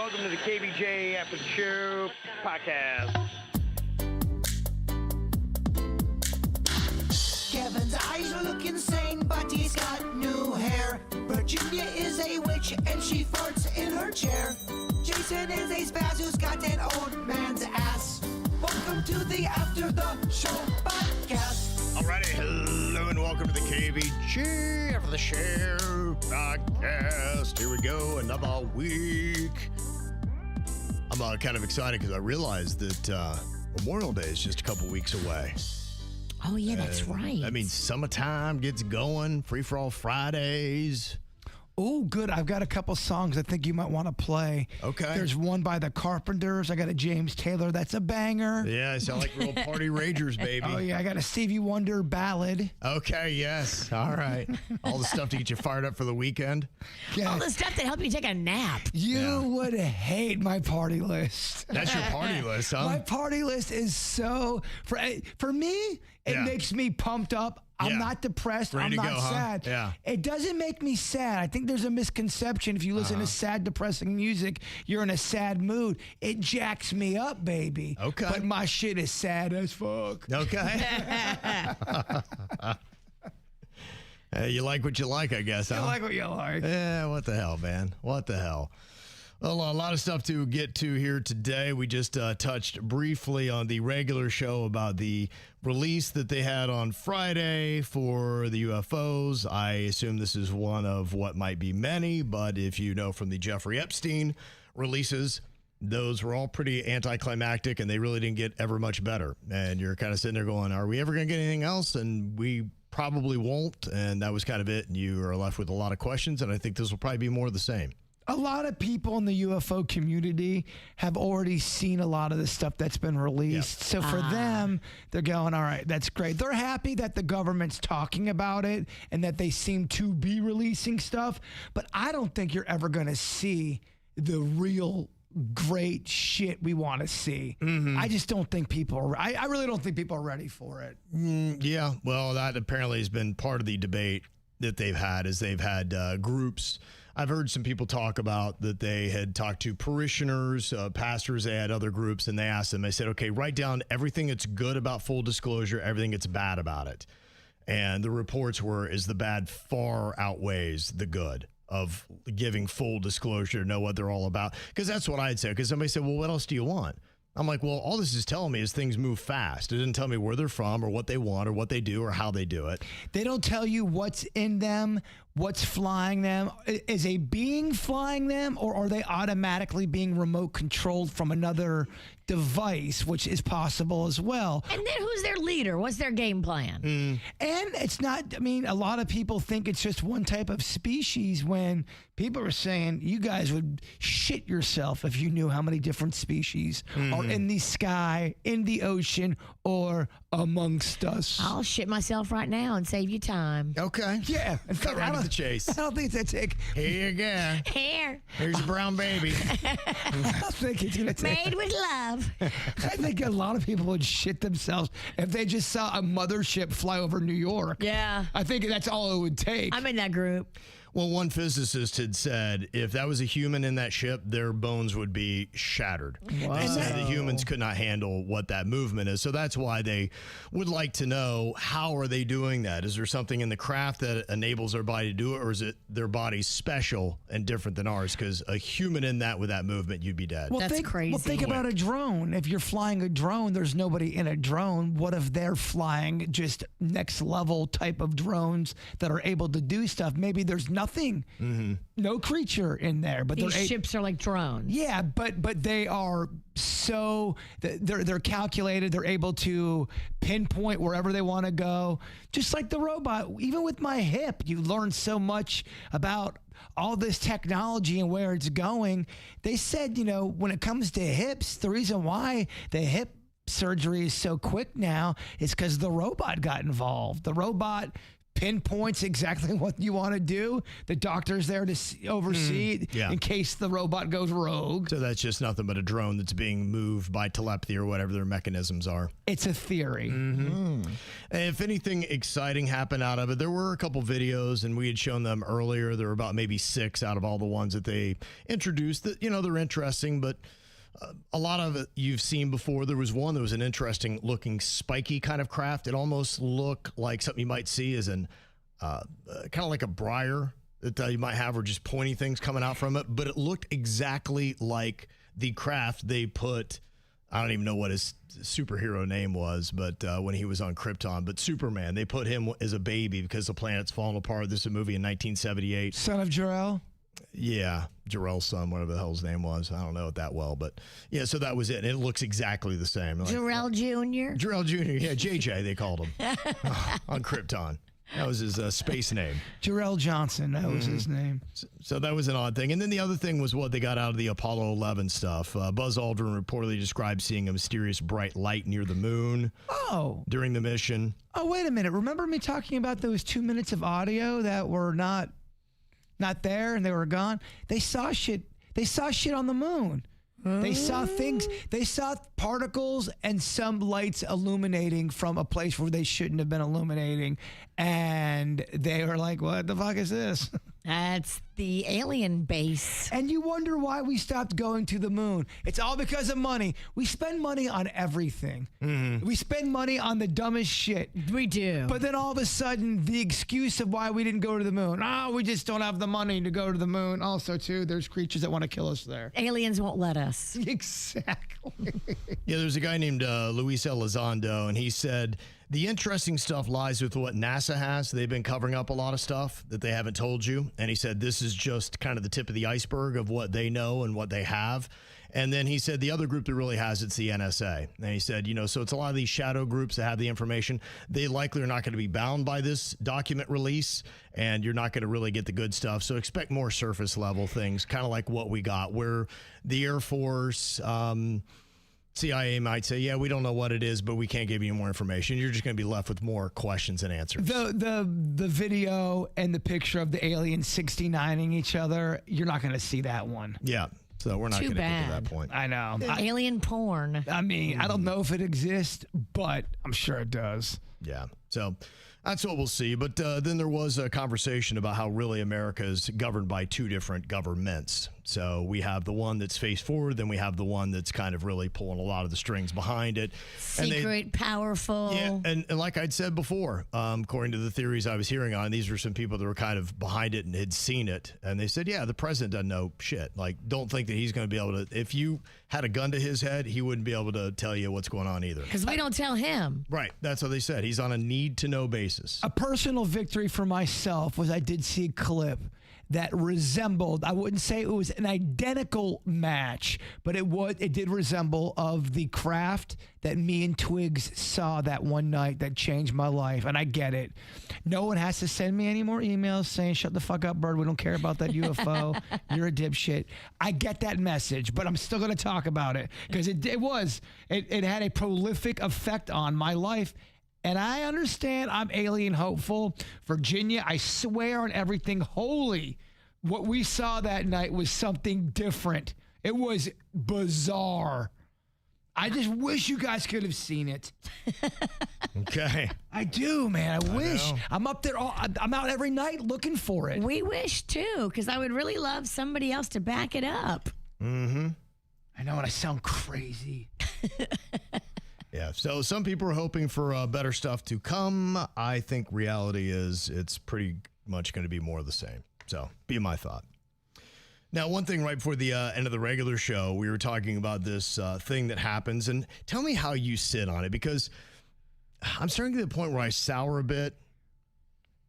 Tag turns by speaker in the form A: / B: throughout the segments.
A: welcome to the KVJ After the Show podcast.
B: Kevin's eyes look insane, but he's got new hair. Virginia is a witch, and she farts in her chair. Jason is a spaz who's got an old man's ass. Welcome to the After the Show podcast.
C: Alrighty, hello and welcome to the KVJ After the Show podcast. Here we go, another week. I'm kind of excited because I realized that Memorial Day is just a couple weeks away.
D: Oh, yeah, that's right.
C: I mean, summertime gets going, free-for-all Fridays.
E: Oh, good. I've got a couple songs I think you might want to play.
C: Okay.
E: There's one by the Carpenters. I got a James Taylor. That's a banger.
C: Yeah, I sound like real party ragers, baby.
E: Oh, yeah. I got a Stevie Wonder ballad.
C: Okay, yes. All right. All the stuff to get you fired up for the weekend.
E: Yeah.
D: All the stuff that help you take a nap.
E: You would hate my party list.
C: That's your party list, huh?
E: My party list is so... For me, it makes me pumped up. I'm not depressed.
C: Ready
E: I'm
C: to
E: not
C: go, huh?
E: sad.
C: Yeah.
E: It doesn't make me sad. I think there's a misconception. If you listen to sad, depressing music, you're in a sad mood. It jacks me up, baby.
C: Okay.
E: But my shit is sad as fuck.
C: Okay. You like what you like, I guess, huh?
E: I like what you like.
C: Yeah, what the hell, man? What the hell? Well, a lot of stuff to get to here today. We just touched briefly on the regular show about the release that they had on Friday for the UFOs. I assume this is one of what might be many, but if you know from the Jeffrey Epstein releases, those were all pretty anticlimactic and they really didn't get ever much better. And you're kind of sitting there going, are we ever going to get anything else? And we probably won't. And that was kind of it. And you are left with a lot of questions. And I think this will probably be more of the same.
E: A lot of people in the UFO community have already seen a lot of the stuff that's been released. So for them, they're going, all right, that's great. They're happy that the government's talking about it and that they seem to be releasing stuff. But I don't think you're ever going to see the real great shit we want to see. I just don't think people are, I really don't think people are ready for it.
C: Yeah, well, that apparently has been part of the debate that they've had, is they've had groups. I've heard some people talk about that they had talked to parishioners, pastors, they had other groups, and they asked them, they said, okay, write down everything that's good about full disclosure, everything that's bad about it. And the reports were, is the bad far outweighs the good of giving full disclosure to know what they're all about. Because that's what I'd say. Because somebody said, well, what else do you want? I'm like, well, all this is telling me is things move fast. It doesn't tell me where they're from or what they want or what they do or how they do it.
E: They don't tell you what's in them, what's flying them. Is a being flying them, or are they automatically being remote controlled from another device, which is possible as well?
D: And then who's their leader? What's their game plan?
E: And it's not, I mean, a lot of people think it's just one type of species when people are saying you guys would shit yourself if you knew how many different species are in the sky, in the ocean, or amongst us.
D: I'll shit myself right now and save you time.
C: Okay.
E: Yeah. In fact,
C: Right to the chase.
E: I don't think it's going to take.
C: Here you go.
D: Here,
C: Here's your brown baby.
E: I don't think it's going to take.
D: made with love.
E: I think a lot of people would shit themselves if they just saw a mothership fly over New York.
D: Yeah.
E: I think that's all it would take.
D: I'm in that group.
C: Well, one physicist had said if that was a human in that ship, their bones would be shattered.
E: Wow.
C: They said the humans could not handle what that movement is. So that's why they would like to know, how are they doing that? Is there something in the craft that enables their body to do it, or is it their body's special and different than ours? Because a human in that with that movement, you'd be dead.
E: Well,
D: That's crazy.
E: Well, think about a drone. If you're flying a drone, there's nobody in a drone. What if they're flying just next level type of drones that are able to do stuff? Maybe there's nothing, no creature in there, but
D: These
E: they're
D: ships are like drones.
E: yeah, but they are so they're calculated. They're able to pinpoint wherever they want to go, just like the robot. Even with my hip, you learn so much about all this technology and where it's going. They said, you know, when it comes to hips, the reason why the hip surgery is so quick now is because the robot got involved. The robot pinpoints exactly what you want to do. The doctor's there to oversee it in case the robot goes rogue.
C: So that's just nothing but a drone that's being moved by telepathy or whatever their mechanisms are.
E: It's a theory.
C: And if anything exciting happened out of it, there were a couple videos, and we had shown them earlier. There were about maybe 6 out of all the ones that they introduced that, they're interesting, but a lot of it you've seen before. There was one that was an interesting looking spiky kind of craft. It almost looked like something you might see as an kind of like a briar that you might have, or just pointy things coming out from it. But it looked exactly like the craft they put. I don't even know what his superhero name was, but when he was on Krypton, but Superman, they put him as a baby because the planet's falling apart. This is a movie in 1978.
E: Son of Jor-El?
C: Yeah, Jarrell's son, whatever the hell his name was. I don't know it that well, but yeah, so that was it. And it looks exactly the same. Like,
D: Jarrell Jr.?
C: Jarrell Jr., yeah, JJ, they called him on Krypton. That was his space name.
E: Jarrell Johnson, that was his name.
C: So that was an odd thing. And then the other thing was what they got out of the Apollo 11 stuff. Buzz Aldrin reportedly described seeing a mysterious bright light near the moon during the mission.
E: Oh, wait a minute. Remember me talking about those 2 minutes of audio that were not there and they were gone? They saw shit. They saw shit on the moon. They saw things. They saw particles and some lights illuminating from a place where they shouldn't have been illuminating. And they were like, what the fuck is this?
D: That's the alien base.
E: And you wonder why we stopped going to the moon. It's all because of money. We spend money on everything. We spend money on the dumbest shit.
D: We do.
E: But then all of a sudden, the excuse of why we didn't go to the moon. We just don't have the money to go to the moon. Also, too, there's creatures that want to kill us there.
D: Aliens won't let us.
E: Exactly.
C: Yeah, there's a guy named Luis Elizondo, and he said, the interesting stuff lies with what NASA has. They've been covering up a lot of stuff that they haven't told you. And he said, this is just kind of the tip of the iceberg of what they know and what they have. And then he said the other group that really has it's the NSA. And he said, so it's a lot of these shadow groups that have the information. They likely are not going to be bound by this document release, and you're not going to really get the good stuff. So expect more surface level things, kind of like what we got, where the Air Force, CIA might say, yeah, we don't know what it is, but we can't give you more information. You're just going to be left with more questions and answers.
E: The video and the picture of the aliens 69ing each other, you're not going to see that one.
C: Yeah. So we're not going to get to that point.
E: I know.
D: Alien porn.
E: I mean, I don't know if it exists, but I'm sure it does.
C: Yeah. So that's what we'll see. But then there was a conversation about how really America is governed by 2 different governments. So we have the one that's face forward, then we have the one that's kind of really pulling a lot of the strings behind it.
D: Secret, powerful.
C: Yeah, and like I'd said before, according to the theories I was hearing on, these were some people that were kind of behind it and had seen it. And they said, yeah, the president doesn't know shit. Like, don't think that he's going to be able to, if you had a gun to his head, he wouldn't be able to tell you what's going on either.
D: Because we don't tell him.
C: Right. That's what they said. He's on a need-to-know basis.
E: A personal victory for myself was I did see a clip that resembled, I wouldn't say it was an identical match, but it did resemble of the craft that me and Twigs saw that one night that changed my life. And I get it. No one has to send me any more emails saying, shut the fuck up, Bird. We don't care about that UFO. You're a dipshit. I get that message, but I'm still going to talk about it because it had a prolific effect on my life. And I understand I'm alien hopeful. Virginia, I swear on everything holy, what we saw that night was something different. It was bizarre. I just wish you guys could have seen it.
C: Okay.
E: I do, man. I wish. I'm up there. I'm out every night looking for it.
D: We wish, too, because I would really love somebody else to back it up.
C: Mm-hmm.
E: I know, and I sound crazy.
C: Yeah, so some people are hoping for better stuff to come. I think reality is it's pretty much going to be more of the same. So, be my thought. Now, one thing right before the end of the regular show, we were talking about this thing that happens, and tell me how you sit on it, because I'm starting to get to the point where I sour a bit.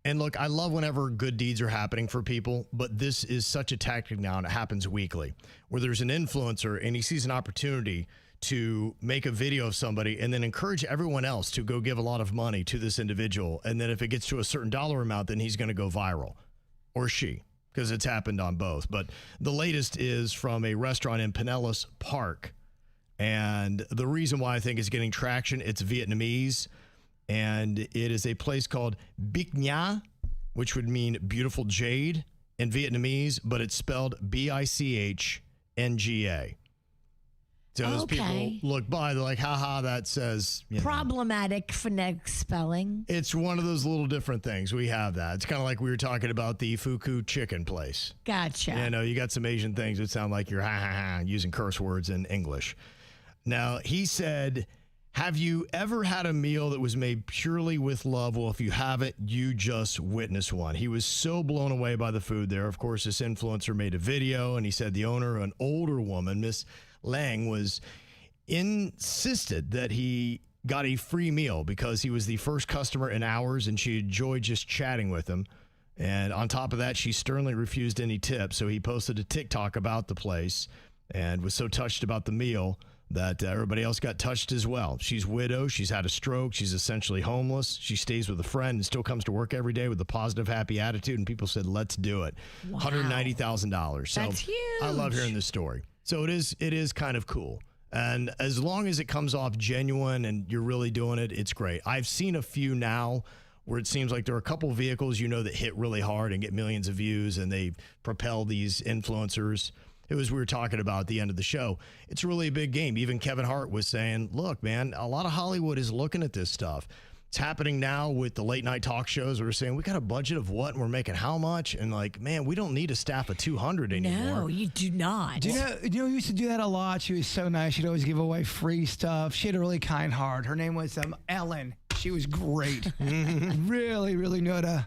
C: And look, I love whenever good deeds are happening for people, but this is such a tactic now, and it happens weekly, where there's an influencer and he sees an opportunity to make a video of somebody and then encourage everyone else to go give a lot of money to this individual. And then if it gets to a certain dollar amount, then he's going to go viral, or she, because it's happened on both. But the latest is from a restaurant in Pinellas Park. And the reason why I think it's getting traction, it's Vietnamese. and it is a place called Bic Nha, which would mean beautiful jade in Vietnamese, but it's spelled Bichnga. So as people look by, they're like, haha, that says...
D: Problematic phonetic spelling.
C: It's one of those little different things. We have that. It's kind of like we were talking about the Fuku chicken place.
D: Gotcha.
C: You know, you got some Asian things that sound like you're using curse words in English. Now, he said, have you ever had a meal that was made purely with love? Well, if you haven't, you just witnessed one. He was so blown away by the food there. Of course, this influencer made a video, and he said the owner, an older woman, Miss Lang, was insisted that he got a free meal because he was the first customer in hours and she enjoyed just chatting with him. And on top of that, she sternly refused any tips. So he posted a TikTok about the place and was so touched about the meal that everybody else got touched as well. She's widow. She's had a stroke. She's essentially homeless. She stays with a friend and still comes to work every day with a positive, happy attitude. And people said, let's do it. Wow. $190,000. So
D: that's huge.
C: I love hearing this story. So it is kind of cool. And as long as it comes off genuine and you're really doing it, it's great. I've seen a few now where it seems like there are a couple vehicles, that hit really hard and get millions of views and they propel these influencers. It was, we were talking about at the end of the show. It's really a big game. Even Kevin Hart was saying, look, man, a lot of Hollywood is looking at this stuff. It's happening now with the late night talk shows. We're saying we got a budget of what and we're making how much? And like, man, we don't need a staff of 200 anymore.
D: No, you do not.
E: Do you know who used to do that a lot? She was so nice. She'd always give away free stuff. She had a really kind heart. Her name was Ellen. She was great. Really, really knew how to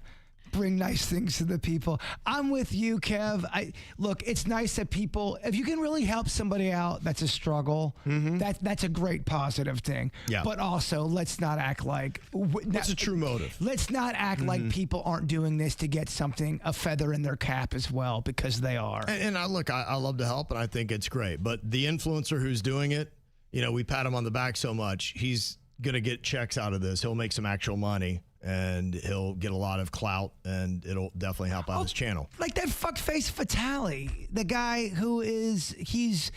E: bring nice things to the people. I'm with you, Kev. Look, it's nice that people, if you can really help somebody out that's a struggle, that's a great positive thing.
C: Yeah.
E: But also, let's not act like...
C: That's a true motive.
E: Let's not act like people aren't doing this to get something, a feather in their cap as well, because they are.
C: And I love to help, and I think it's great. But the influencer who's doing it, we pat him on the back so much, he's going to get checks out of this. He'll make some actual money. And he'll get a lot of clout, and it'll definitely help out his channel.
E: Like that fuckface Vitali, the guy he's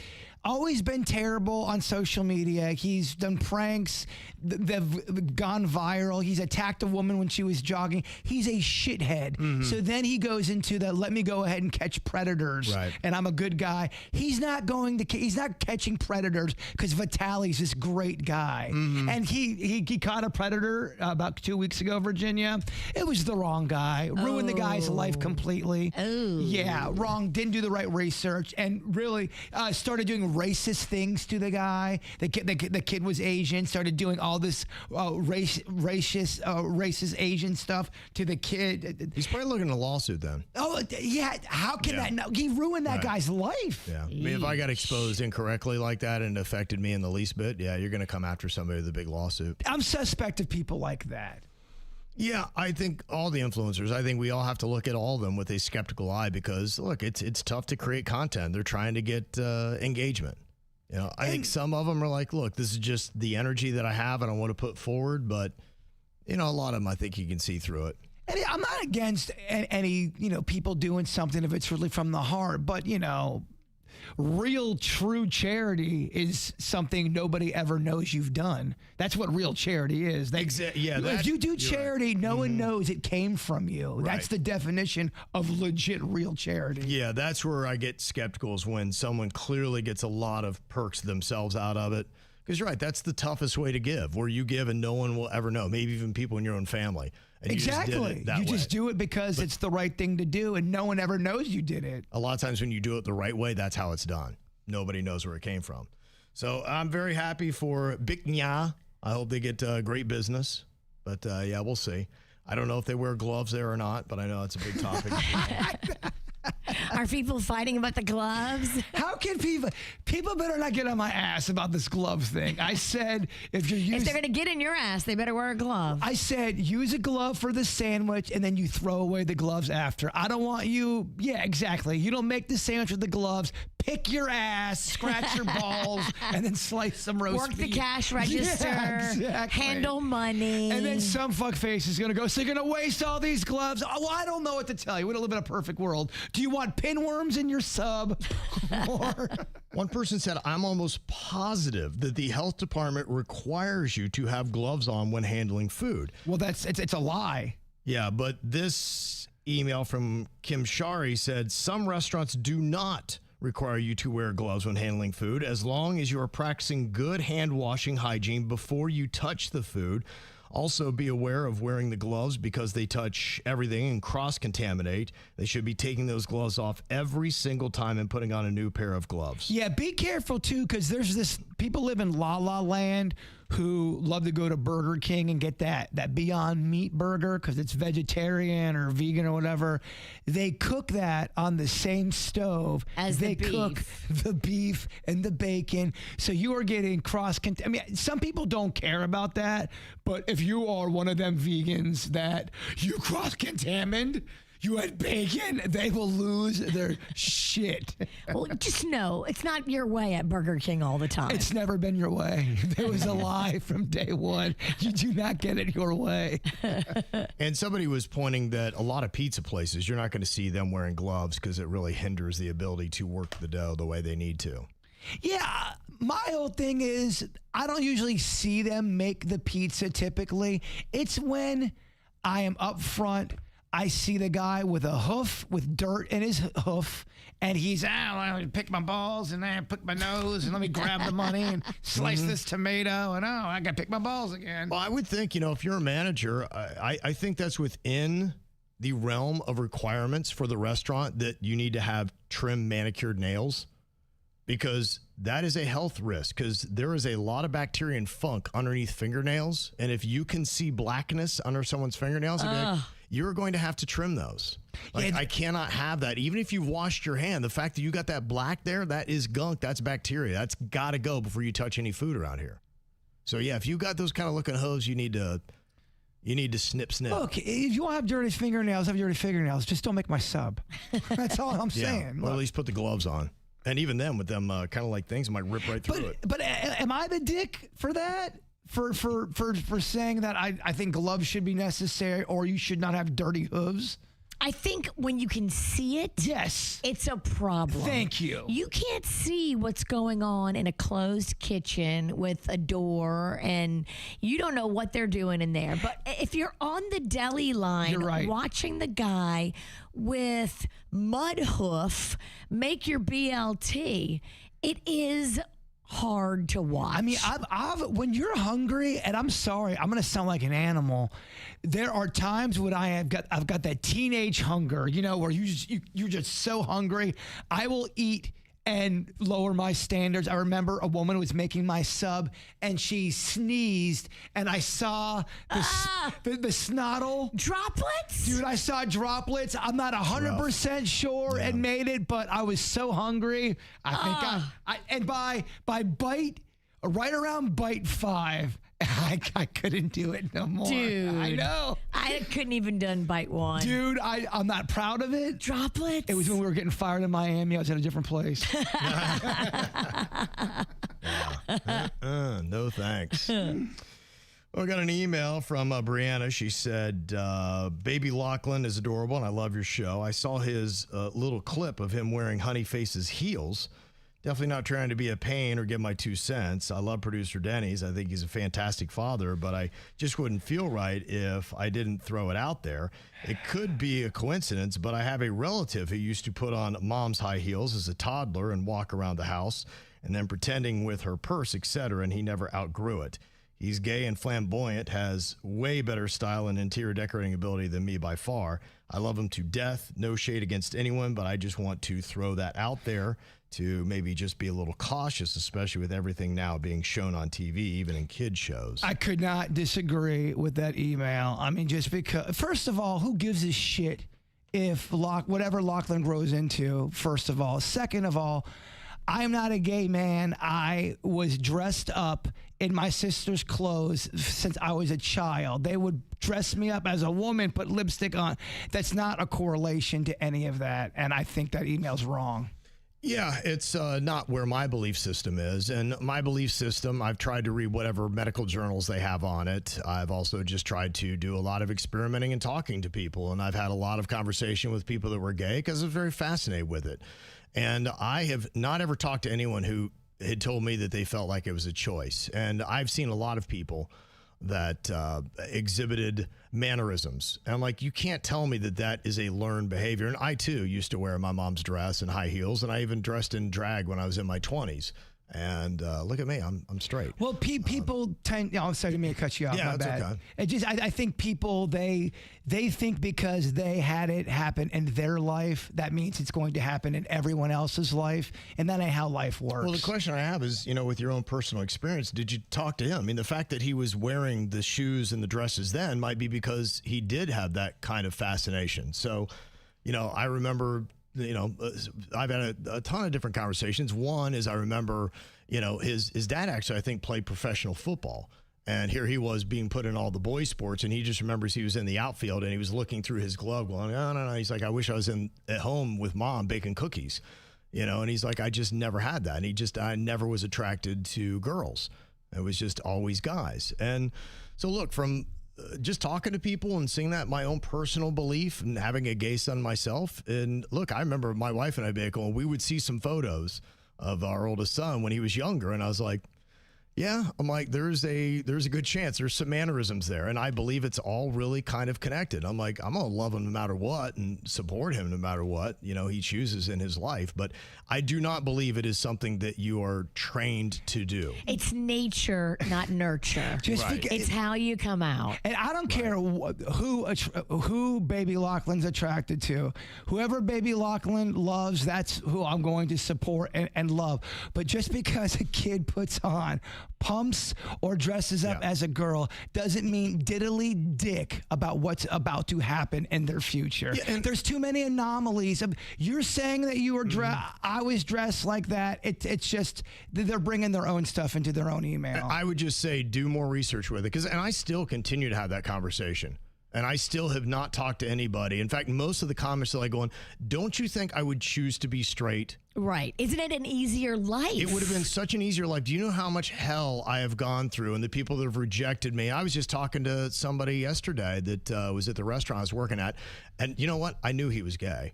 E: always been terrible on social media. He's done pranks that have gone viral. He's attacked a woman when she was jogging. He's a shithead. So then he goes into the let me go ahead and catch predators, and I'm a good guy. He's not catching predators because Vitali's this great guy. And he caught a predator about 2 weeks ago, Virginia. It was the wrong guy. Ruined the guy's life completely. Yeah, wrong. Didn't do the right research and really started doing racist things to the guy. The kid was Asian, started doing all this racist Asian stuff to the kid.
C: He's probably looking at a lawsuit then.
E: Oh, yeah. How can that? No, he ruined that guy's life.
C: Yeah. I mean, if I got exposed incorrectly like that and it affected me in the least bit, yeah, you're going to come after somebody with a big lawsuit.
E: I'm suspect of people like that.
C: Yeah, I think all the influencers, I think we all have to look at all of them with a skeptical eye because, look, it's tough to create content. They're trying to get engagement. I think some of them are like, look, this is just the energy that I have and I want to put forward. But, a lot of them, I think you can see through it.
E: And I'm not against any, people doing something if it's really from the heart. But, real true charity is something nobody ever knows you've done. That's what real charity is. If you do charity, no one knows it came from you. Right. That's the definition of legit real charity.
C: Yeah, that's where I get skeptical is when someone clearly gets a lot of perks themselves out of it. Because you're right, that's the toughest way to give, where you give and no one will ever know, maybe even people in your own family. And
E: exactly. You just do it because it's the right thing to do, and no one ever knows you did it.
C: A lot of times when you do it the right way, that's how it's done. Nobody knows where it came from. So I'm very happy for Bic Nha. I hope they get great business. But, yeah, we'll see. I don't know if they wear gloves there or not, but I know it's a big topic.
D: Are people fighting about the gloves?
E: How can people better not get on my ass about this gloves thing. I said, if they're
D: going to get in your ass, they better wear a glove.
E: I said, use a glove for the sandwich and then you throw away the gloves after. I don't want you. Yeah, exactly. You don't make the sandwich with the gloves, pick your ass, scratch your balls, and then slice some roast
D: Work the
E: beef.
D: cash register,
E: Yeah, exactly.
D: handle money.
E: And then some fuckface is going to go, so you're going to waste all these gloves? Oh, well, I don't know what to tell you. We don't live in a perfect world. Do you want pinworms in your sub? Or...
C: One person said, I'm almost positive that the health department requires you to have gloves on when handling food.
E: Well, it's a lie.
C: Yeah, but this email from Kim Shari said some restaurants do not require you to wear gloves when handling food as long as you are practicing good hand washing hygiene before you touch the food. Also, be aware of wearing the gloves because they touch everything and cross-contaminate. They should be taking those gloves off every single time and putting on a new pair of gloves.
E: Yeah, be careful, too, because there's this... People live in La La Land who love to go to Burger King and get that Beyond Meat burger because it's vegetarian or vegan or whatever. They cook that on the same stove
D: as
E: they
D: the beef.
E: cook the beef and the bacon. So you are getting I mean, some people don't care about that, but if you are one of them vegans that you cross-contaminate, you had bacon, they will lose their shit.
D: Well, just know it's not your way at Burger King all the time.
E: It's never been your way. There was a lie from day one. You do not get it your way.
C: And somebody was pointing that a lot of pizza places, you're not going to see them wearing gloves because it really hinders the ability to work the dough the way they need to.
E: Yeah, my whole thing is I don't usually see them make the pizza typically. It's when I am up front, I see the guy with a hoof, with dirt in his hoof, and he's, I pick my balls and I pick my nose and let me grab the money and slice this tomato and I got to pick my balls again.
C: Well, I would think, if you're a manager, I think that's within the realm of requirements for the restaurant that you need to have trim manicured nails because that is a health risk because there is a lot of bacteria and funk underneath fingernails. And if you can see blackness under someone's fingernails, you're going to have to trim those. Like, I cannot have that. Even if you've washed your hand, the fact that you got that black there, that is gunk. That's bacteria. That's got to go before you touch any food around here. So, yeah, if you got those kind of looking hooves, you need to snip.
E: Look, if you want to have dirty fingernails, have dirty fingernails. Just don't make my sub. That's all I'm saying.
C: Well, at least put the gloves on. And even then, with them kind of like things, it might rip right through it.
E: But am I the dick for that? For saying that I think gloves should be necessary or you should not have dirty hooves?
D: I think when you can see it,
E: yes,
D: it's a problem.
E: Thank you.
D: You can't see what's going on in a closed kitchen with a door, and you don't know what they're doing in there. But if you're on the deli line,
E: you're right, watching
D: the guy with mud hoof make your BLT, it is hard to watch.
E: I mean, when you're hungry, and I'm sorry, I'm gonna sound like an animal. There are times when I've got that teenage hunger, where you're just so hungry. I will eat and lower my standards. I remember a woman was making my sub, and she sneezed, and I saw the snottle
D: droplets.
E: Dude, I saw droplets. I'm not 100% sure it made it, but I was so hungry. I think and by bite, right around bite 5, I couldn't do it no more.
D: Dude,
E: I know.
D: I couldn't even done bite 1.
E: Dude, I'm not proud of it.
D: Droplets.
E: It was when we were getting fired in Miami. I was at a different place.
C: No thanks. Well, I got an email from Brianna. She said, baby Lachlan is adorable and I love your show. I saw his little clip of him wearing Honey Face's heels. Definitely not trying to be a pain or give my 2 cents. I love producer Denny's. I think he's a fantastic father, but I just wouldn't feel right if I didn't throw it out there. It could be a coincidence, but I have a relative who used to put on mom's high heels as a toddler and walk around the house and then pretending with her purse, etc., and he never outgrew it. He's gay and flamboyant, has way better style and interior decorating ability than me by far. I love him to death. No shade against anyone, but I just want to throw that out there to maybe just be a little cautious, especially with everything now being shown on TV, even in kids shows.
E: I could not disagree with that email. I mean, just because, first of all, who gives a shit if whatever Lachlan grows into, first of all. Second of all, I'm not a gay man. I was dressed up in my sister's clothes since I was a child. They would dress me up as a woman, put lipstick on. That's not a correlation to any of that, and I think that email's wrong.
C: Yeah, it's not where my belief system is. And my belief system, I've tried to read whatever medical journals they have on it. I've also just tried to do a lot of experimenting and talking to people. And I've had a lot of conversation with people that were gay because I was very fascinated with it. And I have not ever talked to anyone who had told me that they felt like it was a choice. And I've seen a lot of people that exhibited mannerisms. And I'm like, you can't tell me that that is a learned behavior. And I, too, used to wear my mom's dress and high heels. And I even dressed in drag when I was in my 20s. And look at me, I'm straight.
E: Well, people tend. I'm sorry, I didn't mean to cut you off.
C: Yeah,
E: my
C: that's
E: bad.
C: okay.
E: It just, I think people they think because they had it happen in their life, that means it's going to happen in everyone else's life, and that ain't how life works.
C: Well, the question I have is, with your own personal experience, did you talk to him? I mean, the fact that he was wearing the shoes and the dresses then might be because he did have that kind of fascination. So, I remember. I've had a ton of different conversations. One is I remember, his dad actually, I think, played professional football. And here he was being put in all the boys' sports. And he just remembers he was in the outfield and he was looking through his glove going, no. He's like, I wish I was at home with mom baking cookies, and he's like, I just never had that. And I never was attracted to girls. It was just always guys. And so look, from just talking to people and seeing that, my own personal belief and having a gay son myself. And look, I remember my wife and I being going, we would see some photos of our oldest son when he was younger. And I was like, yeah, I'm like, there's a good chance there's some mannerisms there. And I believe it's all really kind of connected. I'm like, I'm going to love him no matter what and support him no matter what, he chooses in his life. But I do not believe it is something that you are trained to do.
D: It's nature, not nurture. It's how you come out.
E: And I don't care who Baby Lachlan's attracted to. Whoever Baby Lachlan loves, that's who I'm going to support and love. But just because a kid puts on pumps or dresses up as a girl doesn't mean diddly dick about what's about to happen in their future. Yeah, and there's too many anomalies. You're saying that you were I was dressed like that. It's just they're bringing their own stuff into their own email.
C: I would just say do more research with it, and I still continue to have that conversation. And I still have not talked to anybody. In fact, most of the comments that I go on, don't you think I would choose to be straight?
D: Right. Isn't it an easier life?
C: It would have been such an easier life. Do you know how much hell I have gone through and the people that have rejected me? I was just talking to somebody yesterday that was at the restaurant I was working at. And you know what? I knew he was gay.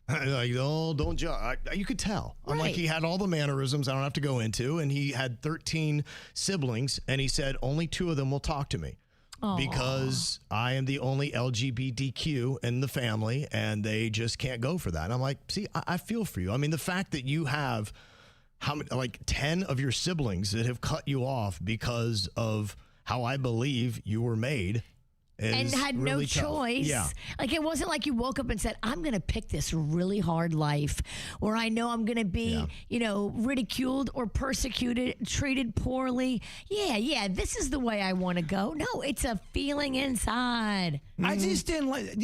C: Like, oh, don't judge. You could tell. I'm like, he had all the mannerisms I don't have to go into. And he had 13 siblings. And he said, only 2 of them will talk to me. Aww. Because I am the only LGBTQ in the family and they just can't go for that. And I'm like, see, I feel for you. I mean, the fact that you have 10 of your siblings that have cut you off because of how I believe you were made. And had really
D: no choice.
C: Yeah.
D: Like, it wasn't like you woke up and said, I'm going to pick this really hard life where I know I'm going to be, ridiculed or persecuted, treated poorly. Yeah, this is the way I want to go. No, it's a feeling inside.
E: I just didn't like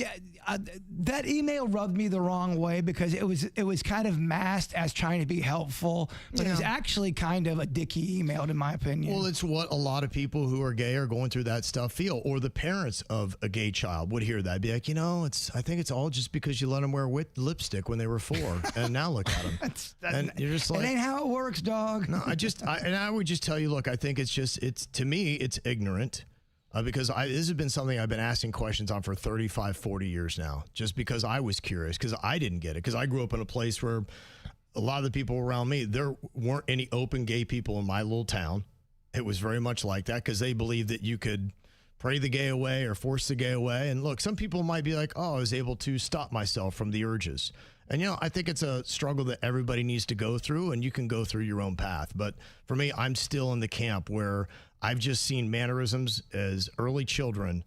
E: that email rubbed me the wrong way because it was kind of masked as trying to be helpful, but it was actually kind of a dicky email, in my opinion.
C: Well, it's what a lot of people who are gay are going through that stuff feel, or the parents of a gay child would hear that, be like, I think it's all just because you let them wear lipstick when they were 4, and now look at them. And you're just like,
E: it ain't how it works, dog.
C: No, I would just tell you, look, I think it's to me, it's ignorant. Because this has been something I've been asking questions on for 35, 40 years now, just because I was curious, because I didn't get it, because I grew up in a place where a lot of the people around me, there weren't any open gay people in my little town. It was very much like that because they believed that you could pray the gay away or force the gay away. And look, some people might be like, I was able to stop myself from the urges. And, I think it's a struggle that everybody needs to go through, and you can go through your own path. But for me, I'm still in the camp where I've just seen mannerisms as early children,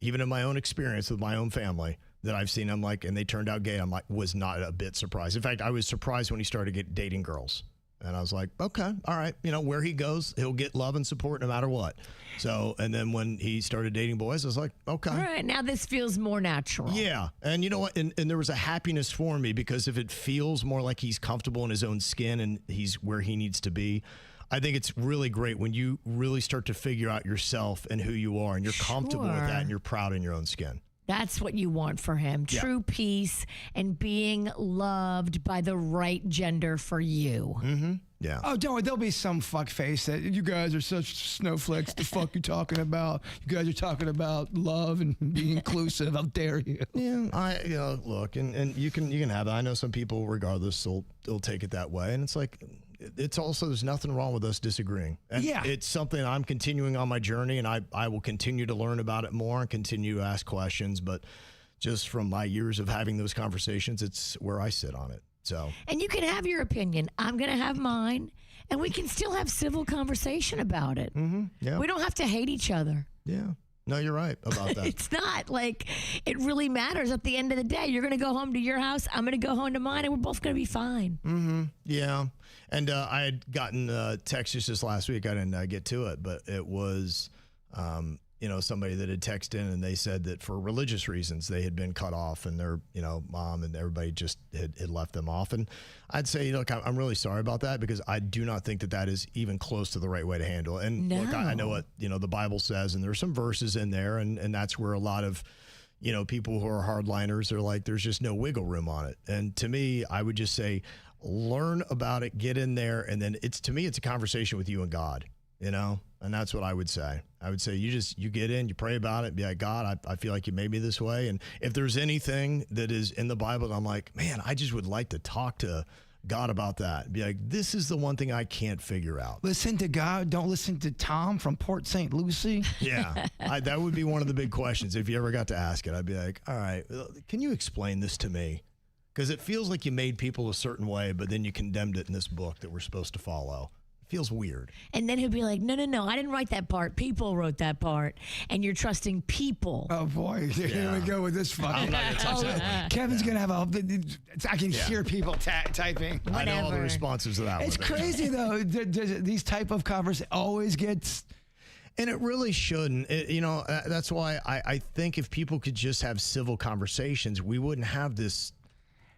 C: even in my own experience with my own family, that I've seen. I'm like, and they turned out gay. I'm like, was not a bit surprised. In fact, I was surprised when he started dating girls. And I was like, okay, all right. Where he goes, he'll get love and support no matter what. So, and then when he started dating boys, I was like, okay.
D: All right, now this feels more natural.
C: Yeah. And you know what? And there was a happiness for me because if it feels more like he's comfortable in his own skin and he's where he needs to be, I think it's really great when you really start to figure out yourself and who you are and you're comfortable with that and you're proud in your own skin.
D: That's what you want for him.
C: Yeah.
D: True peace and being loved by the right gender for you.
C: Mm-hmm. Yeah.
E: Oh, don't worry. There'll be some fuckface that you guys are such snowflakes. The fuck you talking about? You guys are talking about love and being inclusive. How dare you?
C: Yeah, look, and you can have that. I know some people, regardless, they'll take it that way, and it's like, it's also, there's nothing wrong with us disagreeing. And it's something I'm continuing on my journey, and I will continue to learn about it more and continue to ask questions. But just from my years of having those conversations, it's where I sit on it. So,
D: and you can have your opinion. I'm going to have mine, and we can still have civil conversation about it.
C: Mm-hmm. Yeah.
D: We don't have to hate each other.
C: Yeah. No, you're right about that.
D: It's not like it really matters at the end of the day. You're going to go home to your house. I'm going to go home to mine, and we're both going to be fine.
C: Mm-hmm. Yeah. And I had gotten a text just this last week. I didn't get to it, but it was, somebody that had texted in, and they said that for religious reasons, they had been cut off, and their, mom and everybody just had left them off. And I'd say, look, I'm really sorry about that, because I do not think that is even close to the right way to handle it. And look, I know what, the Bible says, and there's some verses in there, and that's where a lot of, people who are hardliners are like, there's just no wiggle room on it. And to me, I would just say, learn about it, get in there, and then it's a conversation with you and God, and that's what I would say. I would say you get in, you pray about it, be like, God, I feel like you made me this way. And if there's anything that is in the Bible that I'm like, man, I just would like to talk to God about that. Be like, this is the one thing I can't figure out.
E: Listen to God. Don't listen to Tom from Port St. Lucie.
C: Yeah, that would be one of the big questions. If you ever got to ask it, I'd be like, all right, can you explain this to me? Because it feels like you made people a certain way, but then you condemned it in this book that we're supposed to follow. Feels weird.
D: And then he'll be like, no, I didn't write that part. People wrote that part. And you're trusting people.
E: Oh, boy. Here we go with this fucking. Kevin's going to have I can hear people typing.
D: Whatever.
C: I know all the responses to that
E: It's crazy, though. These type of conversations always gets.
C: And it really shouldn't. That's why I think if people could just have civil conversations, we wouldn't have this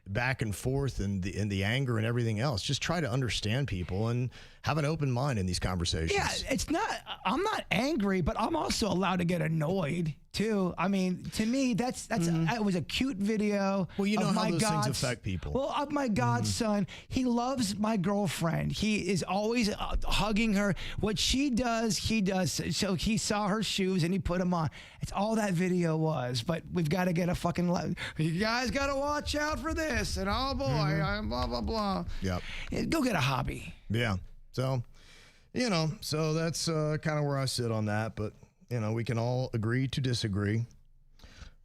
C: back and forth and the anger and everything else. Just try to understand people and have an open mind in these conversations.
E: Yeah, I'm not angry, but I'm also allowed to get annoyed too. I mean, to me, it was a cute video.
C: Well, you know how those things affect people.
E: Well, of my godson, he loves my girlfriend. He is always hugging her. What she does, he does. So he saw her shoes and he put them on. It's all that video was. But we've got to get a fucking. You guys got to watch out for this. And oh boy, I'm blah blah blah.
C: Yep.
E: Go get a hobby.
C: Yeah. So, so that's kind of where I sit on that. But we can all agree to disagree.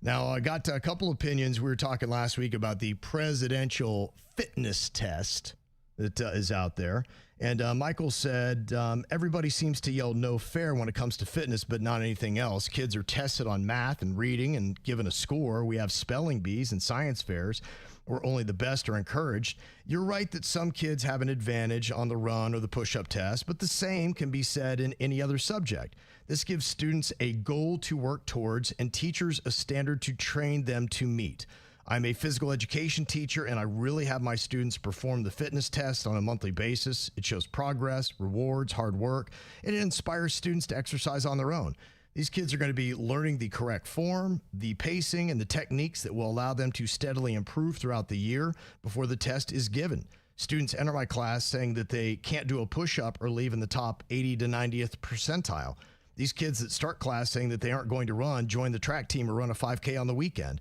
C: Now, I got a couple opinions. We were talking last week about the presidential fitness test that is out there. And Michael said, everybody seems to yell no fair when it comes to fitness, but not anything else. Kids are tested on math and reading and given a score. We have spelling bees and science fairs where only the best are encouraged. You're right that some kids have an advantage on the run or the push-up test, but the same can be said in any other subject. This gives students a goal to work towards and teachers a standard to train them to meet. I'm a physical education teacher, and I really have my students perform the fitness test on a monthly basis. It shows progress, rewards, hard work, and it inspires students to exercise on their own. These kids are going to be learning the correct form, the pacing, and the techniques that will allow them to steadily improve throughout the year before the test is given. Students enter my class saying that they can't do a push-up or leave in the top 80 to 90th percentile. These kids that start class saying that they aren't going to run, join the track team or run a 5K on the weekend.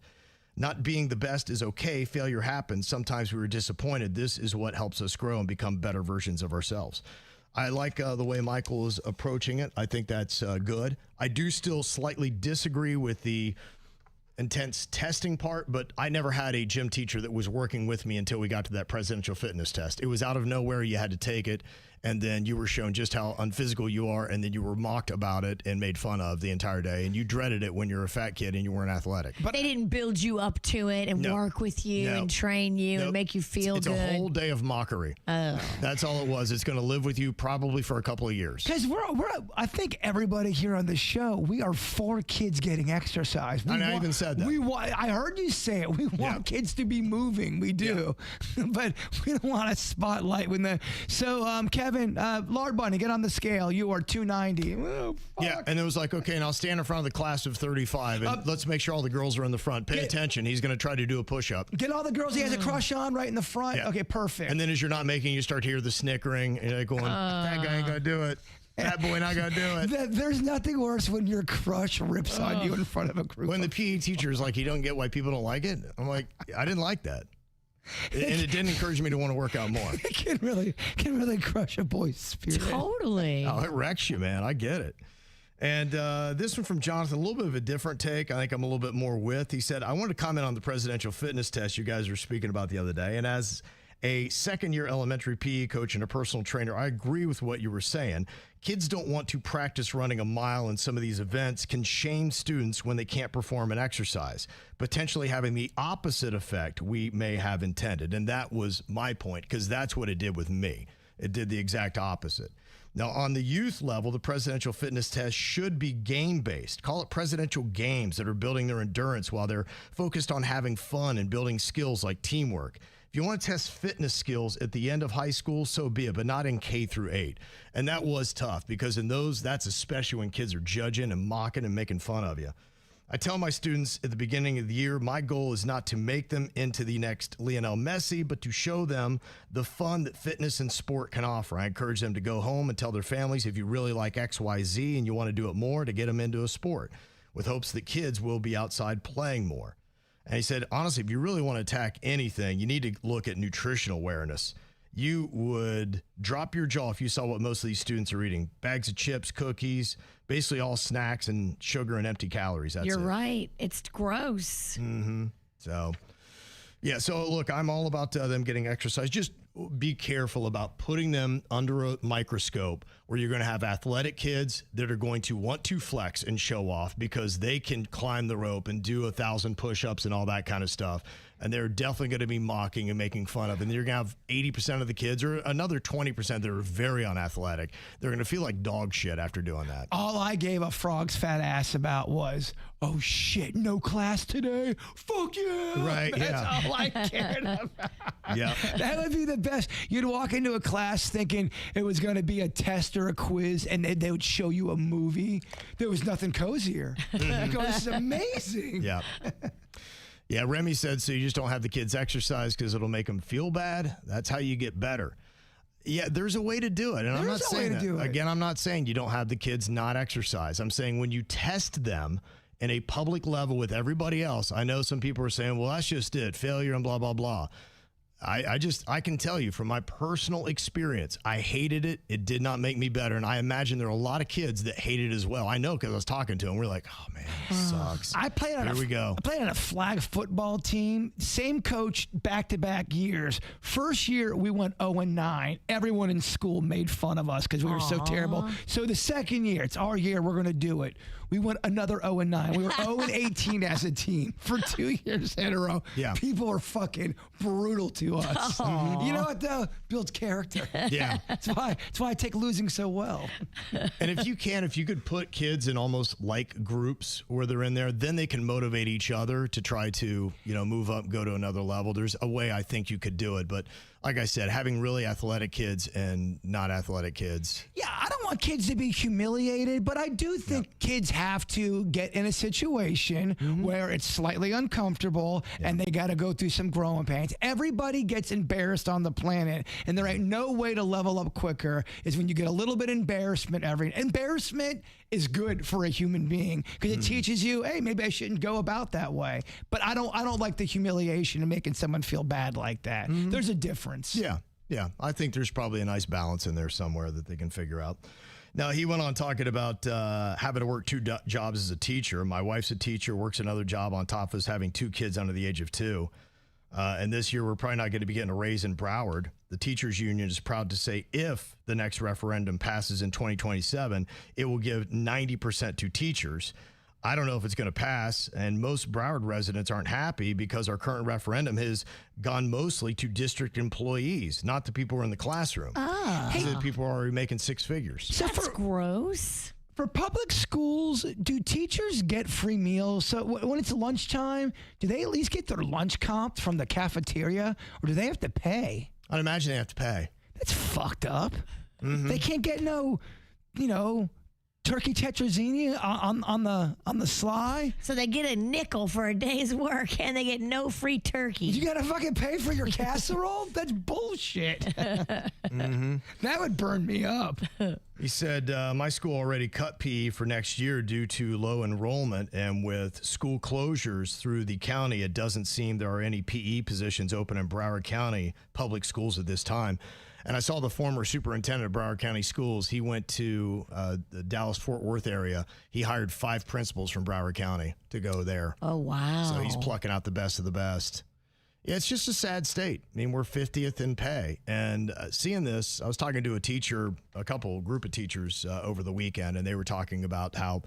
C: Not being the best is okay. Failure happens. Sometimes we were disappointed. This is what helps us grow and become better versions of ourselves. I like the way Michael is approaching it. I think that's good. I do still slightly disagree with the intense testing part, but I never had a gym teacher that was working with me until we got to that presidential fitness test. It was out of nowhere. You had to take it, and then you were shown just how unphysical you are, and then you were mocked about it and made fun of the entire day, and you dreaded it when you were a fat kid and you weren't athletic.
D: But they didn't build you up to it and work with you and train you and make you feel good.
C: It's a whole day of mockery.
D: Oh.
C: That's all it was. It's going to live with you probably for a couple of years.
E: Because I think everybody here on the show, we are for kids getting exercise.
C: I even said that.
E: I heard you say it. We want kids to be moving. We do. But we don't want a spotlight when the. So, Kevin, 207. Lard Bunny, get on the scale. You are 290. Oh,
C: yeah, and it was like, okay, now stand in front of the class of 35, and let's make sure all the girls are in the front. Pay attention. He's going to try to do a push-up.
E: Get all the girls he has a crush on right in the front.
C: Yeah.
E: Okay, perfect.
C: And then as you're not making, you start to hear the snickering, and you're like going, that guy ain't going to do it. That boy not going to do it.
E: There's nothing worse when your crush rips on you in front of a group.
C: When the PE teacher is like, you don't get why people don't like it? I'm like, I didn't like that. And it didn't encourage me to want to work out more.
E: It can really crush a boy's spirit.
D: Totally.
C: Oh, it wrecks you, man. I get it. And this one from Jonathan, a little bit of a different take. I think I'm a little bit more with. He said, I wanted to comment on the presidential fitness test you guys were speaking about the other day. And as a second-year elementary PE coach and a personal trainer, I agree with what you were saying. Kids don't want to practice running a mile, and some of these events can shame students when they can't perform an exercise, potentially having the opposite effect we may have intended. And that was my point, because that's what it did with me. It did the exact opposite. Now, on the youth level, the presidential fitness test should be game-based. Call it presidential games that are building their endurance while they're focused on having fun and building skills like teamwork. If you want to test fitness skills at the end of high school, so be it, but not in K through 8. And that was tough, because in those, that's especially when kids are judging and mocking and making fun of you. I tell my students at the beginning of the year, my goal is not to make them into the next Lionel Messi, but to show them the fun that fitness and sport can offer. I encourage them to go home and tell their families if you really like XYZ and you want to do it more, to get them into a sport, with hopes that kids will be outside playing more. And he said, honestly, if you really want to attack anything, you need to look at nutritional awareness. You would drop your jaw if you saw what most of these students are eating. Bags of chips, cookies, basically all snacks and sugar and empty calories. That's
D: You're
C: it.
D: right. It's gross.
C: Mm-hmm. So, yeah. So, look, I'm all about them getting exercise. Just be careful about putting them under a microscope where you're going to have athletic kids that are going to want to flex and show off because they can climb the rope and do 1,000 push-ups and all that kind of stuff. And they're definitely going to be mocking and making fun of. And you're going to have 80% of the kids, or another 20% that are very unathletic. They're going to feel like dog shit after doing that.
E: All I gave a frog's fat ass about was, oh shit, no class today? Fuck yeah.
C: Right,
E: That's all I cared about.
C: Yeah.
E: That would be the best. You'd walk into a class thinking it was going to be a test or a quiz, and they would show you a movie. There was nothing cozier. You go, this is amazing.
C: Yeah. Yeah, Remy said, so you just don't have the kids exercise because it'll make them feel bad? That's how you get better. Yeah, there's a way to do it. And I'm not saying that. Again, I'm not saying you don't have the kids not exercise. I'm saying when you test them in a public level with everybody else, I know some people are saying, well, that's just it, failure and blah, blah, blah. I can tell you from my personal experience, I hated it. It did not make me better. And I imagine there are a lot of kids that hate it as well. I know because I was talking to them. We're like, oh, man, this sucks.
E: I played on I played on a flag football team. Same coach back-to-back years. First year, we went 0-9. Everyone in school made fun of us because we were so terrible. So the second year, it's our year. We're going to do it. We went another 0-9. We were 0-18 as a team for 2 years in a row.
C: Yeah.
E: People were fucking brutal to us. You know what, though? Builds character.
C: Yeah.
E: That's why I take losing so well.
C: And if you could put kids in almost like groups where they're in there, then they can motivate each other to try to, move up, go to another level. There's a way I think you could do it. But like I said, having really athletic kids and not athletic kids.
E: Yeah, I don't want kids to be humiliated, but I do think kids have to get in a situation where it's slightly uncomfortable and they got to go through some growing pains. Everybody gets embarrassed on the planet, and there ain't no way to level up quicker is when you get a little bit of embarrassment. Embarrassment is good for a human being because it teaches you, hey, maybe I shouldn't go about that way. But I don't like the humiliation and making someone feel bad like that. There's a difference.
C: Yeah. I think there's probably a nice balance in there somewhere that they can figure out. Now, he went on talking about having to work two jobs as a teacher. My wife's a teacher, works another job on top of us having 2 kids under the age of 2. And this year, we're probably not going to be getting a raise in Broward. The teachers union is proud to say if the next referendum passes in 2027, it will give 90% to teachers. I don't know if it's going to pass, and most Broward residents aren't happy because our current referendum has gone mostly to district employees, not the people who are in the classroom. The people are already making 6 figures.
D: That's gross.
E: For public schools, do teachers get free meals? So when it's lunchtime, do they at least get their lunch comped from the cafeteria, or do they have to pay?
C: I'd imagine they have to pay.
E: That's fucked up. They can't get no, turkey tetrazzini on the sly.
D: So they get a nickel for a day's work, and they get no free turkey.
E: You gotta fucking pay for your casserole? That's bullshit. That would burn me up.
C: He said, my school already cut PE for next year due to low enrollment, and with school closures through the county, it doesn't seem there are any PE positions open in Broward County public schools at this time. And I saw the former superintendent of Broward County Schools. He went to the Dallas-Fort Worth area. He hired 5 principals from Broward County to go there.
D: Oh, wow.
C: So he's plucking out the best of the best. Yeah, it's just a sad state. I mean, we're 50th in pay. And seeing this, I was talking to a group of teachers over the weekend, and they were talking about how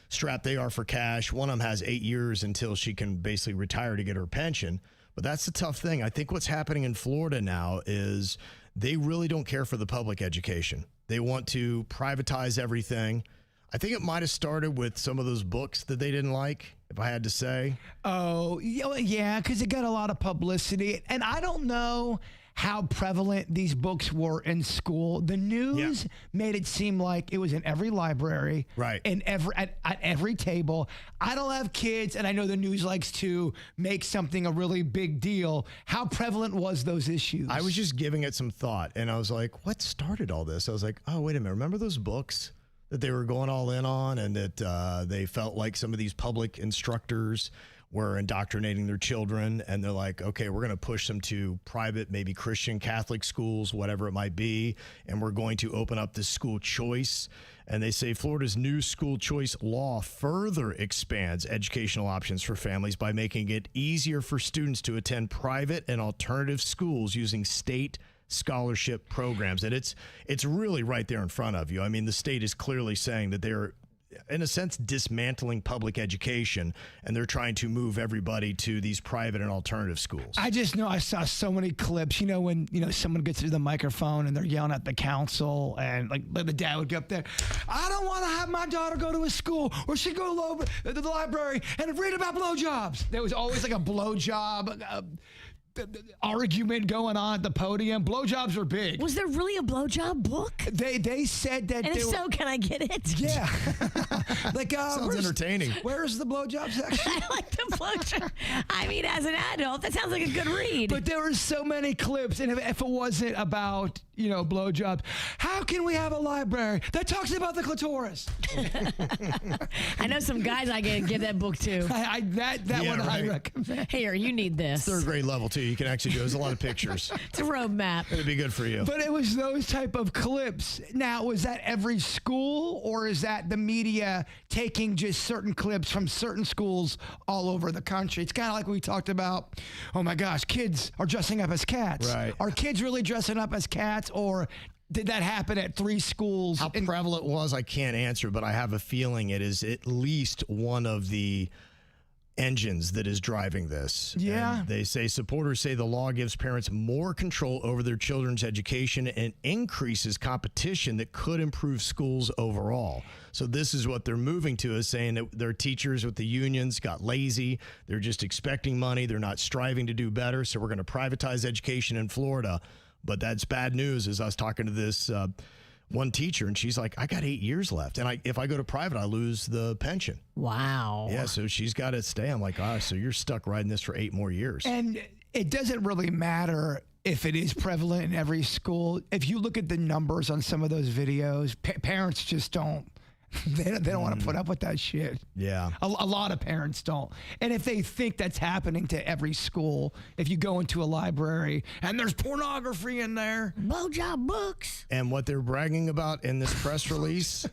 C: strapped they are for cash. One of them has 8 years until she can basically retire to get her pension. But that's the tough thing. I think what's happening in Florida now is they really don't care for the public education. They want to privatize everything. I think it might have started with some of those books that they didn't like, if I had to say.
E: Oh, yeah, because it got a lot of publicity. And I don't know how prevalent these books were in school. The news made it seem like it was in every library,
C: right?
E: And at every table. I don't have kids, and I know the news likes to make something a really big deal. How prevalent was those issues?
C: I was just giving it some thought, and I was like, what started all this? I was like, oh, wait a minute. Remember those books that they were going all in on, and that they felt like some of these public instructors were indoctrinating their children, and they're like, okay, we're going to push them to private, maybe Christian Catholic schools, whatever it might be, and we're going to open up this school choice. And they say Florida's new school choice law further expands educational options for families by making it easier for students to attend private and alternative schools using state scholarship programs. And it's really right there in front of you. I mean, the state is clearly saying that they're, in a sense, dismantling public education, and they're trying to move everybody to these private and alternative schools.
E: I just know I saw so many clips, when, someone gets to the microphone and they're yelling at the council, and like the dad would get up there, I don't want to have my daughter go to a school or she go to the library and read about blowjobs. There was always like a blowjob argument going on at the podium. Blowjobs are big.
D: Was there really a blowjob book?
E: They said that.
D: And if so, can I get it?
E: Yeah. Like,
C: sounds entertaining.
E: Where's the blowjob section?
D: I like the blowjob. I mean, as an adult, that sounds like a good read.
E: But there were so many clips, and if it wasn't about blowjobs, how can we have a library that talks about the clitoris?
D: I know some guys I can give that book to.
E: I recommend.
D: Here, you need this.
C: 3rd grade level too. You can actually do. There's a lot of pictures.
D: It's a roadmap.
C: It'd be good for you.
E: But it was those type of clips. Now, was that every school, or is that the media taking just certain clips from certain schools all over the country? It's kind of like we talked about. Oh my gosh, kids are dressing up as cats.
C: Right.
E: Are kids really dressing up as cats, or did that happen at 3 schools?
C: How prevalent it was, I can't answer, but I have a feeling it is at least one of the engines that is driving this.
E: Yeah.
C: And they say supporters say the law gives parents more control over their children's education and increases competition that could improve schools overall. So this is what they're moving to, is saying that their teachers with the unions got lazy. They're just expecting money. They're not striving to do better. So we're going to privatize education in Florida. But that's bad news. As I was talking to this one teacher, and she's like, I got 8 years left. And if I go to private, I lose the pension.
D: Wow.
C: Yeah, so she's got to stay. I'm like, so you're stuck riding this for 8 more years.
E: And it doesn't really matter if it is prevalent in every school. If you look at the numbers on some of those videos, parents just don't. They don't want to put up with that shit.
C: Yeah.
E: A lot of parents don't. And if they think that's happening to every school, if you go into a library and there's pornography in there.
D: Blowjob books.
C: And what they're bragging about in this press release,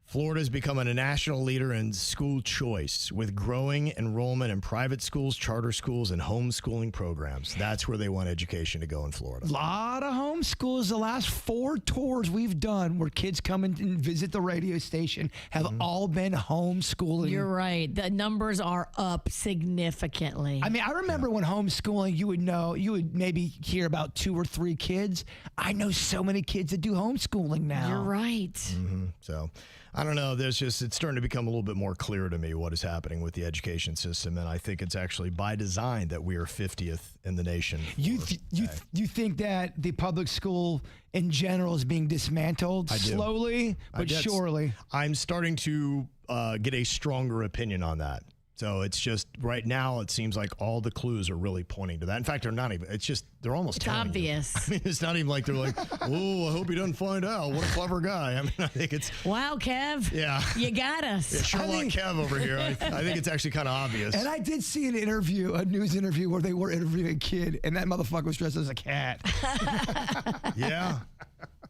C: Florida's becoming a national leader in school choice with growing enrollment in private schools, charter schools, and homeschooling programs. That's where they want education to go in Florida.
E: A lot of homeschools. The last 4 tours we've done where kids come in and visit the radio station have all been homeschooling.
D: You're right. The numbers are up significantly.
E: I mean, I remember when homeschooling, you would maybe hear about 2 or 3 kids. I know so many kids that do homeschooling now.
D: You're right.
C: So I don't know. It's starting to become a little bit more clear to me what is happening with the education system, and I think it's actually by design that we are 50th in the nation.
E: You think that the public school in general is being dismantled slowly but surely? I'm
C: starting to get a stronger opinion on that. So it's just right now it seems like all the clues are really pointing to that. In fact, they're not even. It's just they're almost
D: obvious.
C: I mean, it's not even like they're like, oh, I hope he doesn't find out. What a clever guy. I mean, I think it's
D: wow, Kev.
C: Yeah,
D: you got us.
C: Yeah, Sherlock Kev over here. I think it's actually kind of obvious.
E: And I did see a news interview where they were interviewing a kid, and that motherfucker was dressed as a cat.
C: Yeah.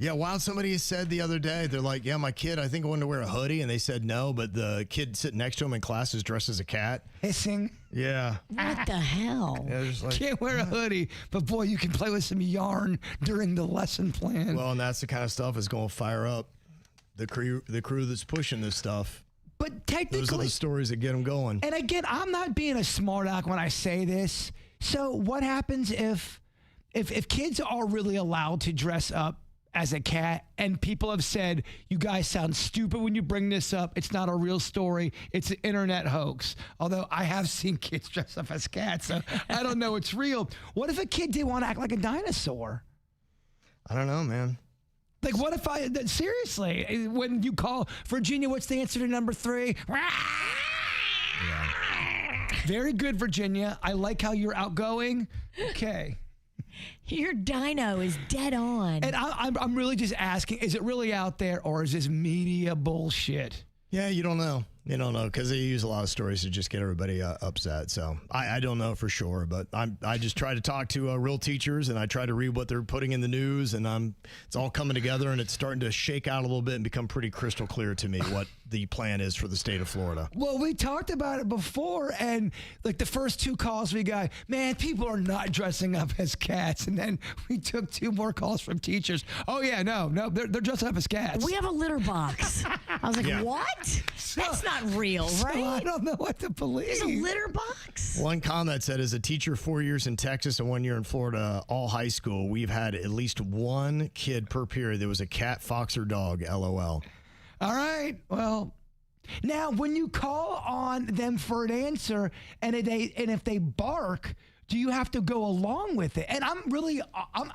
C: Yeah, wow, somebody said the other day, they're like, yeah, my kid, I think I wanted to wear a hoodie, and they said no, but the kid sitting next to him in class is dressed as a cat.
E: Hissing.
C: Yeah.
D: What the hell?
C: Yeah, like,
E: can't wear a hoodie, but boy, you can play with some yarn during the lesson plan.
C: Well, and that's the kind of stuff that's going to fire up the crew that's pushing this stuff.
E: But technically,
C: those are the stories that get them going.
E: And again, I'm not being a smart aleck when I say this. So what happens if kids are really allowed to dress up as a cat, and people have said, you guys sound stupid when you bring this up. It's not a real story. It's an internet hoax. Although I have seen kids dress up as cats, so I don't know it's real. What if a kid did want to act like a dinosaur?
C: I don't know, man.
E: Like, what if seriously, when you call, Virginia, what's the answer to number 3? Yeah. Very good, Virginia. I like how you're outgoing. Okay.
D: Your dino is dead on.
E: And I'm really just asking, is it really out there, or is this media bullshit?
C: Yeah, you don't know. You don't know, because they use a lot of stories to just get everybody upset. So I don't know for sure, but I just try to talk to real teachers, and I try to read what they're putting in the news, and it's all coming together, and it's starting to shake out a little bit and become pretty crystal clear to me what the plan is for the state of Florida.
E: Well, we talked about it before, and like the first 2 calls we got, man, people are not dressing up as cats, and then we took 2 more calls from teachers. Oh yeah, no, they're dressing up as cats.
D: We have a litter box. I was like, yeah. What? That's not real, right?
E: So I don't know what to believe.
D: There's a litter box?
C: One comment said, as a teacher 4 years in Texas and 1 year in Florida, all high school, we've had at least 1 kid per period that was a cat, fox, or dog, LOL.
E: All right. Well, now when you call on them for an answer and if they bark, do you have to go along with it? And I'm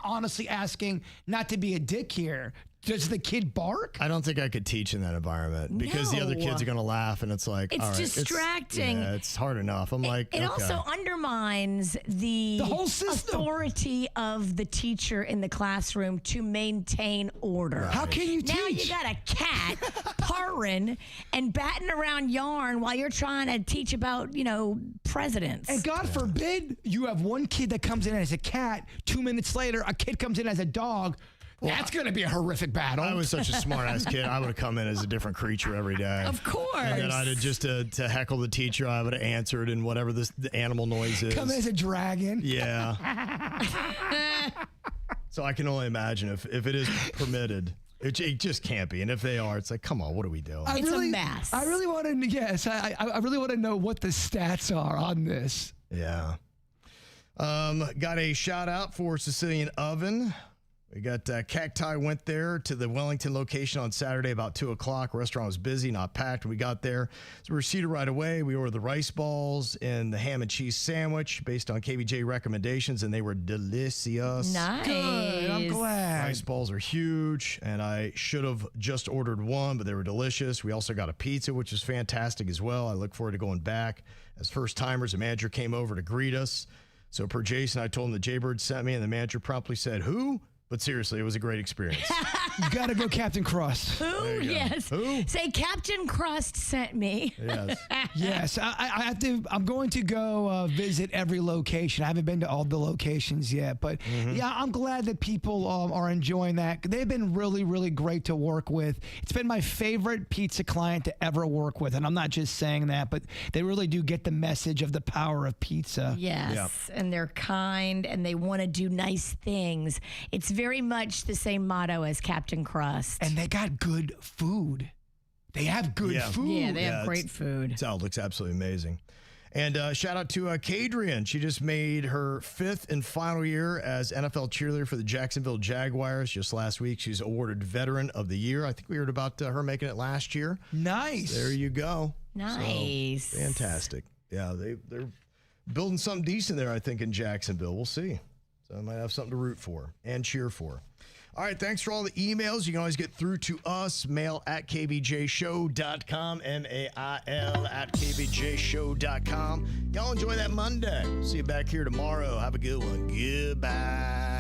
E: honestly asking, not to be a dick here, does the kid bark?
C: I don't think I could teach in that environment because the other kids are going to laugh, and it's like,
D: it's
C: all right,
D: distracting.
C: It's hard enough. I'm like,
D: it
C: okay.
D: also undermines the
E: whole system.
D: Authority of the teacher in the classroom to maintain order.
E: Right. How can you teach?
D: Now you got a cat purring and batting around yarn while you're trying to teach about, presidents.
E: And God forbid you have one kid that comes in as a cat, 2 minutes later, a kid comes in as a dog. Well, that's going to be a horrific battle.
C: I was such a smart-ass kid. I would have come in as a different creature every day.
D: Of course.
C: And then I'd have just to heckle the teacher, I would have answered in whatever the animal noise is.
E: Come in as a dragon.
C: Yeah. So I can only imagine if it is permitted. It just can't be. And if they are, it's like, come on, what are we doing?
D: It's a mess.
E: I really want to, yes, I really want to know what the stats are on this.
C: Yeah. Got a shout out for Sicilian Oven. We got Cacti went there to the Wellington location on Saturday about 2 o'clock. Restaurant was busy, not packed. We got there. So we were seated right away. We ordered the rice balls and the ham and cheese sandwich based on KVJ recommendations, and they were delicious.
D: Nice.
E: Good. I'm glad.
C: Rice balls are huge, and I should have just ordered one, but they were delicious. We also got a pizza, which is fantastic as well. I look forward to going back. As first-timers, a manager came over to greet us. So per Jason, I told him that Jaybird sent me, and the manager promptly said, "Who?" But seriously, it was a great experience.
E: You got to go Captain Crust.
D: Who? Yes.
C: Who?
D: Say Captain Crust sent me.
C: Yes.
E: Yes. I have to. I'm going to go visit every location. I haven't been to all the locations yet, but yeah, I'm glad that people are enjoying that. They've been really, really great to work with. It's been my favorite pizza client to ever work with, and I'm not just saying that, but they really do get the message of the power of pizza.
D: Yes,
C: Yep.
D: And they're kind and they want to do nice things. It's very much the same motto as Captain Crust.
E: And they got good food. They have good food.
D: Yeah, they have great food.
C: It looks absolutely amazing. And shout out to Kadrian. She just made her 5th and final year as NFL cheerleader for the Jacksonville Jaguars. Just last week, she's awarded Veteran of the Year. I think we heard about her making it last year.
E: Nice.
C: There you go.
D: Nice.
C: So, fantastic. Yeah, they're building something decent there, I think, in Jacksonville. We'll see. So I might have something to root for and cheer for. All right, thanks for all the emails. You can always get through to us. Mail at KVJShow.com, mail at KVJShow.com. Y'all enjoy that Monday. See you back here tomorrow. Have a good one. Goodbye.